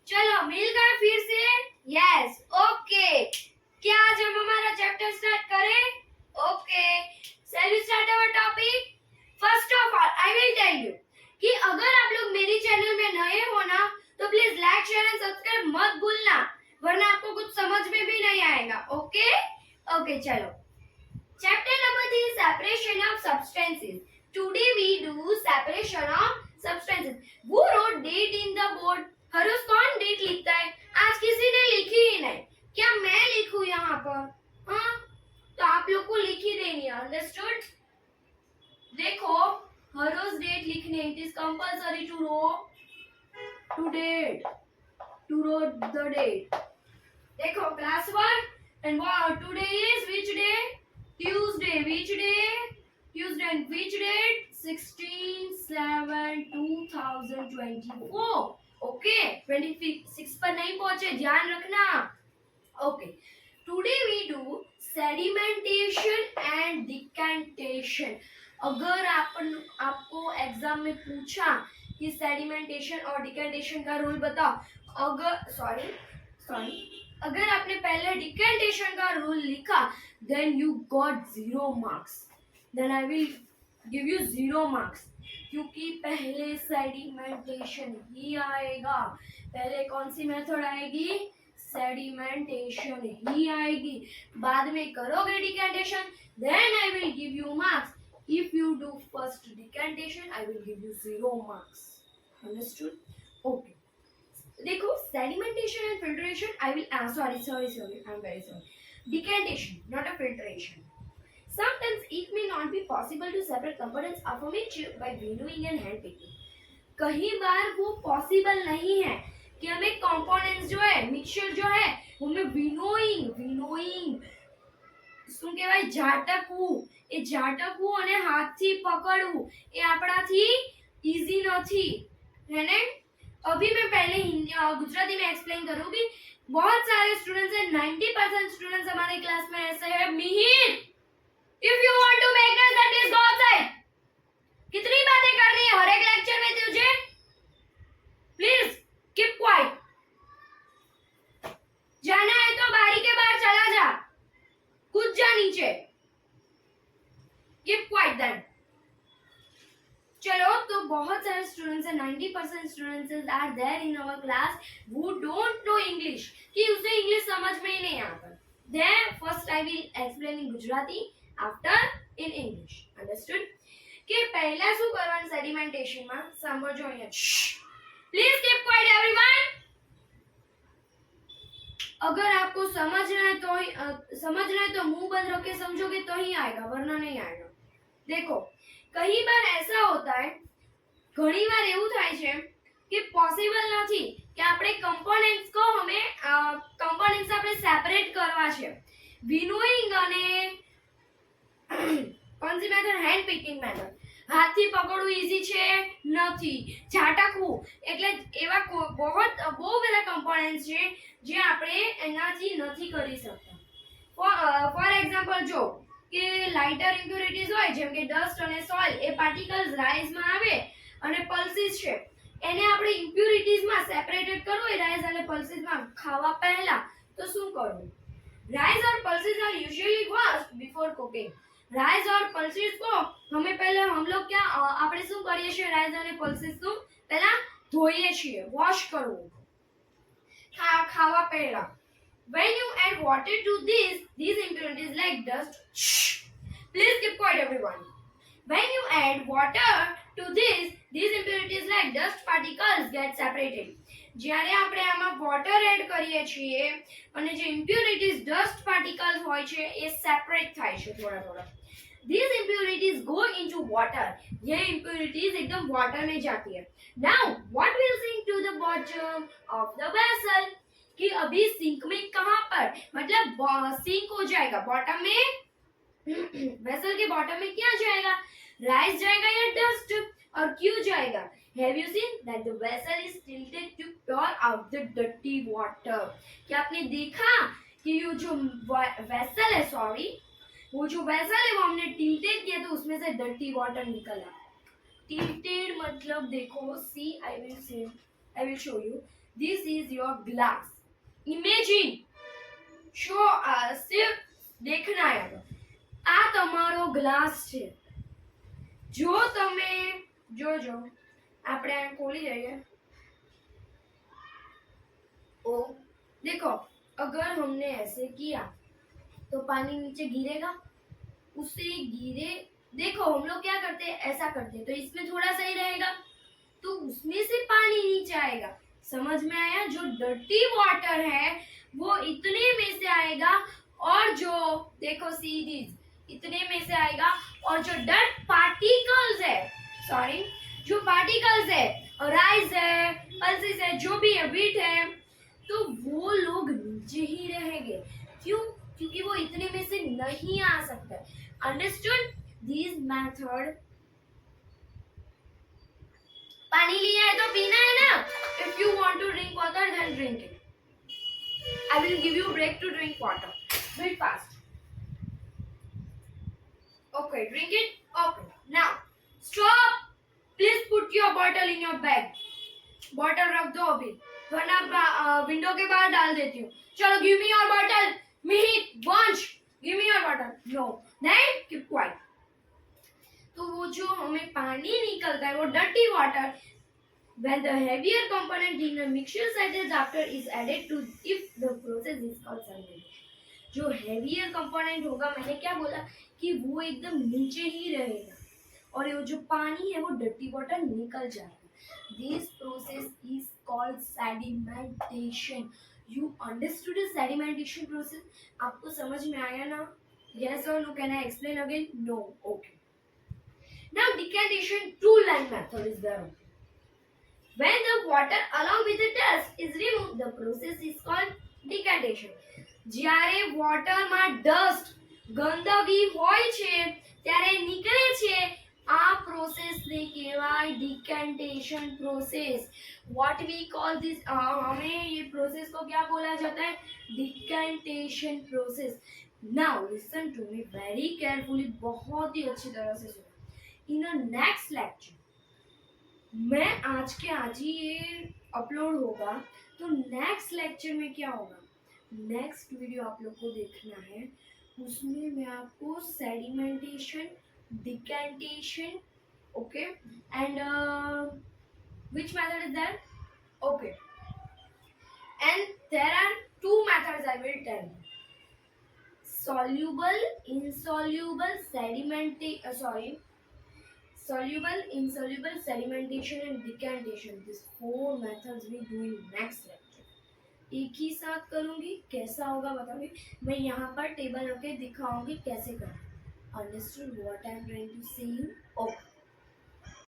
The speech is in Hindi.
चलो मिल गए फिर से। यस ओके, क्या आज हम हमारा चैप्टर स्टार्ट करें? Okay, shall we start our topic. First of all I will tell you कि अगर आप लोग मेरी चैनल में नए हो ना तो please like share and subscribe मत भूलना, वरना आपको कुछ समझ में भी नहीं आएगा। ओके ओके चलो, chapter number 3, separation of substances. Today we do separation of substances. Who wrote date in the board? हर रोज कौन डेट लिखता है? आज किसी ने लिखी ही नहीं। क्या मैं लिखूं यहाँ पर? हाँ, तो आप लोग को लिख ही देनी है। अंडरस्टूड? देखो, हर रोज डेट लिखने, it is compulsory to date, to wrote the date. देखो class 1 and what today is which day? Tuesday. Which day? Tuesday and which date? 16/7/2024. Okay, 26 पर नहीं पहुंचे, ध्यान रखना। Okay, today we do sedimentation and decantation. अगर आपको एग्जाम में पूछा कि सेडिमेंटेशन और डिकेंटेशन का रूल बताओ, अगर आपने पहले डिकेंटेशन का रूल लिखा then you got 0 marks, then I will give you 0 marks, क्योंकि पहले सेडिमेंटेशन ही आएगा। पहले कौन सी मेथड आएगी? सेडिमेंटेशन ही आएगी। बाद में करोगे decantation, then I will give you marks. If you do first decantation I will give you 0 marks. Understood? Okay, देखो sedimentation and filtration I will sorry I'm very sorry, decantation not a filtration. Sometimes it may not be possible to separate components of a mixture by winnowing and hand picking. कई बार वो पॉसिबल नहीं है कि हमें कंपोनेंट्स जो है, मिक्सचर जो है, उनमें વિનોઇંગ શું કહેવાય? ઝાટકવું। એ ઝાટકવું અને હાથથી પકડવું એ આપણાથી ઈઝી નથી है ना। अभी मैं पहले गुजराती में एक्सप्लेन करूंगी। बहुत सारे स्टूडेंट्स हैं, 90% स्टूडेंट्स हमारे क्लास में ऐसे हैं। Mihir, if you want to make noise then please go outside. कितनी बातें करनी है हर एक लेक्चर में तुझे? Please keep quiet. जाना है तो बारी के बाहर चला जा, कूद जा नीचे। Keep quiet then. चलो, तो बहुत सारे स्टूडेंट्स हैं, 90% students are there in our class who don't know English, कि उसे इंग्लिश समझ में ही नहीं आता। Then first I will explain in Gujarati, after in English. Understood? કે પહેલા શું કરવાનું સેડિમેન્ટેશન માં? સાંભળજો અહીંયા, પ્લીઝ कीप क्वाइट एवरीवन। अगर आपको समझना है तो मुंह बंद रख के समझोगे तो ही आएगा, वरना नहीं आएगा। देखो, कई बार ऐसा होता है, घणी बार એવું થાય છે કે પોસિબલ નથી કે આપણે કમ્પોનેન્ટ્સ કો હમે કમ્પોનેન્ટ્સ આપણે સેપરેટ કરવા છે। વિનોઇંગ અને कौन सी मेथड? Hand picking method. हाथથી પકડવું ઈઝી છે નથી, ઝાટકવું એટલે એવા બહુ બધા કમ્પોનેન્ટ્સ છે જે આપણે એનાથી નથી કરી શકતા। ફોર એક્ઝામ્પલ જો કે લાઇટર ઇમ્પ્યુરિટીઝ હોય, જેમ કે ડસ્ટ અને સોઇલ, એ પાર્ટિકલ્સ રાઇઝમાં આવે અને પલ્સીસ છે, એને આપણે ઇમ્પ્યુરિટીઝમાં સેપરેટેડ કરવું હોય રાઇઝ અને પલ્સીસમાં ખાવા પહેલા, તો શું કરવું? રાઇઝ और pulses are usually washed before cooking. Rice और पल्सेस को हमें पहले हम लोग क्या આપણે શું કરીએ છીએ? રાઇસ અને પલ્सेस નું પહેલા ધોઈએ છીએ, વોશ કરવું ખાવા પહેલા। when you add water to these impurities like dust, please keep quiet everyone. when you add water to these impurities like dust particles get separated. જ્યારે આપણે આમાં વોટર એડ કરીએ છીએ અને જે ઇમ્પ્યુરિટીઝ ડસ્ટ પાર્ટિકલ્સ હોય છે એ સેપરેટ થાય છે થોડા। These impurities go into water. ये impurities एकदम water में जाती है। Now what will sink to the bottom of the vessel? कि अभी सिंक में कहाँ पर, मतलब सिंक हो जाएगा बॉटम में, वेसल के बॉटम में क्या जाएगा? राइस जाएगा या डस्ट? और क्यों जाएगा? Have you seen that the vessel is tilted to pour out the dirty water? क्या आपने देखा कि ये जो वेसल है, वो जो वेसल है वो हमने टिल्टेड किया तो उसमें से डर्टी वाटर निकला। टिल्टेड मतलब देखो, see I will show you. This is your glass. Imagine. सिर्फ देखना है આ તમારો ગ્લાસ છે જો તમે જોજો આપણે આ ખોલી દઈએ ओ देखो अगर हमने ऐसे किया तो पानी नीचे गिरेगा उससे गिरे देखो हम लोग क्या करते हैं ऐसा करते हैं तो इसमें थोड़ा सही रहेगा तो उसमें से पानी नीचे आएगा समझ में आया जो डर्टी वाटर है वो इतने में से आएगा और जो देखो सीरीज इतने में से आएगा और जो डर्ट पार्टिकल्स है सॉरी जो पार्टिकल्स है राइस है पल्सेस है जो भी है बीट है तो वो लोग नीचे ही रहेंगे क्यों क्योंकि वो इतने में से नहीं आ सकता अंडरस्टूड दिस मेथड पानी लिया है तो पीना है ना if you want to drink water then drink it I will give you break to drink water. Do it fast. Okay, drink it. Okay. Now, stop. Please put your bottle in your bag. Bottle रख दो अभी. वरना विंडो के बाहर डाल देती हूँ. चलो, give me your bottle. Mihit, Vansh, give me your bottle. No. Then keep quiet. तो वो जो हमें पानी निकलता है वो dirty water. When the heavier component in a mixture cycle after is added to if the process is called sedimentation जो heavier component होगा मैंने क्या बोला कि वो एकदम नीचे ही रहेगा और ये जो पानी है वो dirty water निकल जाएगा this process is called sedimentation you understood the sedimentation process आपको समझ में आया ना yes or no can I explain again no okay now decantation two line method is there When the water along with the dust is removed, the process is called decantation. જ્યારે વોટરમાં ડસ્ટ ગંદકી હોય છે ત્યારે નીકળે છે આ પ્રોસેસને કહેવાય decantation process what we call this हमें ये प्रोसेस को क्या बोला जाता है decantation process now listen to me very carefully बहुत ही अच्छी तरह से सुनो इन अ नेक्स्ट लेक्चर मैं आज के आज ही ये अपलोड होगा तो नेक्स्ट लेक्चर में क्या होगा नेक्स्ट वीडियो आप लोग को देखना है उसमें मैं आपको sedimentation decantation okay and which method is that okay and there are two methods I will tell you soluble insoluble soluble insoluble sedimentation and decantation these four methods we do in next lecture एक ही साथ करूंगी कैसा होगा बताऊंगी मैं यहाँ पर टेबल रख के दिखाऊंगी कैसे करना understood what I am trying to say you okay